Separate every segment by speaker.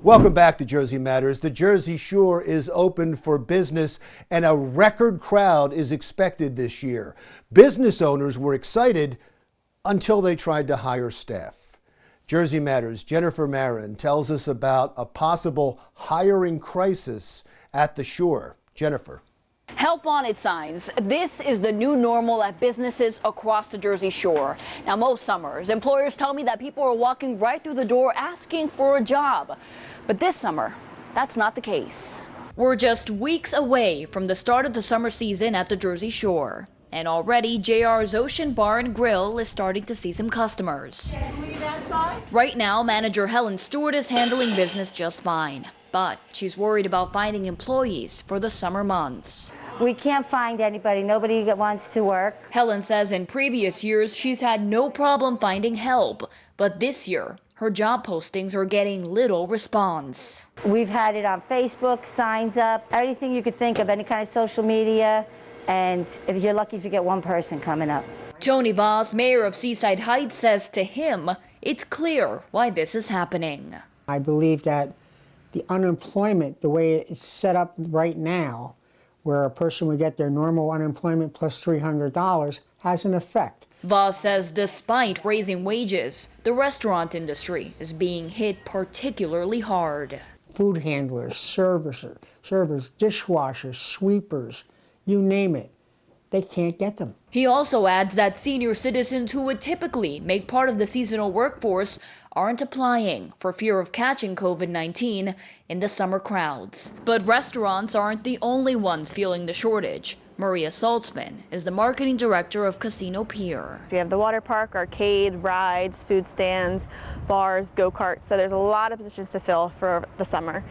Speaker 1: Welcome back to Jersey Matters. The Jersey Shore is open for business and a record crowd is expected this year. Business owners were excited until they tried to hire staff. Jersey Matters' Jennifer Marin tells us about a possible hiring crisis at the shore. Jennifer.
Speaker 2: Help wanted signs. This is the new normal at businesses across the Jersey Shore. Now, most summers, employers tell me that people are walking right through the door asking for a job. But this summer, that's not the case. We're just weeks away from the start of the summer season at the Jersey Shore. And already, JR's Ocean Bar and Grill is starting to see some customers. Right now, manager Helen Stewart is handling business just fine. But she's worried about finding employees for the summer months.
Speaker 3: We can't find anybody. Nobody that wants to work.
Speaker 2: Helen says in previous years, she's had no problem finding help. But this year, her job postings are getting little response.
Speaker 3: We've had it on Facebook, signs up, anything you could think of, any kind of social media. And if you're lucky if you get one person coming up.
Speaker 2: Tony Voss, mayor of Seaside Heights, says to him, it's clear why this is happening.
Speaker 4: I believe that the unemployment, the way it's set up right now, where a person would get their normal unemployment plus $300, has an effect.
Speaker 2: Voss says despite raising wages, the restaurant industry is being hit particularly hard.
Speaker 4: Food handlers, servers, dishwashers, sweepers, you name it, they can't get them.
Speaker 2: He also adds that senior citizens who would typically make part of the seasonal workforce aren't applying for fear of catching COVID-19 in the summer crowds. But restaurants aren't the only ones feeling the shortage. Maria Saltzman is the marketing director of Casino Pier.
Speaker 5: We have the water park, arcade, rides, food stands, bars, go-karts, so there's a lot of positions to fill for the summer.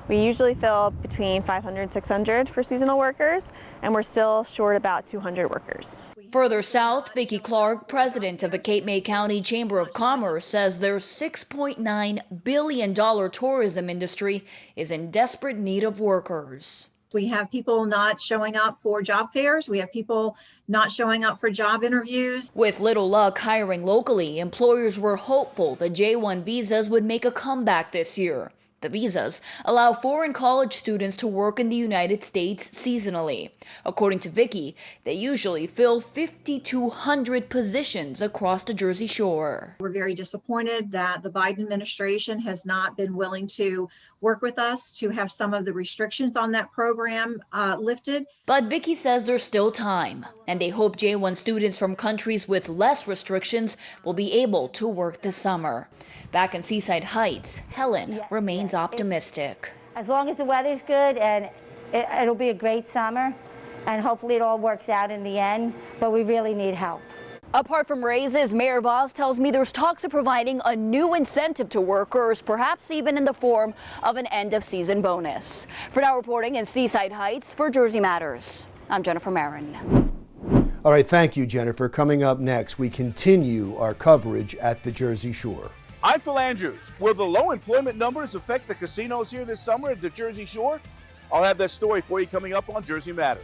Speaker 5: We usually fill between 500 and 600 for seasonal workers, and we're still short about 200 workers.
Speaker 2: Further south, Vicki Clark, president of the Cape May County Chamber of Commerce, says their $6.9 billion tourism industry is in desperate need of workers.
Speaker 6: We have people not showing up for job fairs. We have people not showing up for job interviews.
Speaker 2: With little luck hiring locally, employers were hopeful the J-1 visas would make a comeback this year. The visas allow foreign college students to work in the United States seasonally. According to Vicki, they usually fill 5,200 positions across the Jersey Shore.
Speaker 6: We're very disappointed that the Biden administration has not been willing to work with us to have some of the restrictions on that program lifted.
Speaker 2: But Vicki says there's still time, and they hope J-1 students from countries with less restrictions will be able to work this summer. Back in Seaside Heights, Helen remains optimistic.
Speaker 3: As long as the weather's good, and it'll be a great summer, and hopefully it all works out in the end, but we really need help.
Speaker 2: Apart from raises, Mayor Voss tells me there's talks of providing a new incentive to workers, perhaps even in the form of an end-of-season bonus. For now, reporting in Seaside Heights for Jersey Matters, I'm Jennifer Marin.
Speaker 1: All right, thank you, Jennifer. Coming up next, we continue our coverage at the Jersey Shore.
Speaker 7: I'm Phil Andrews. Will the low employment numbers affect the casinos here this summer at the Jersey Shore? I'll have that story for you coming up on Jersey Matters.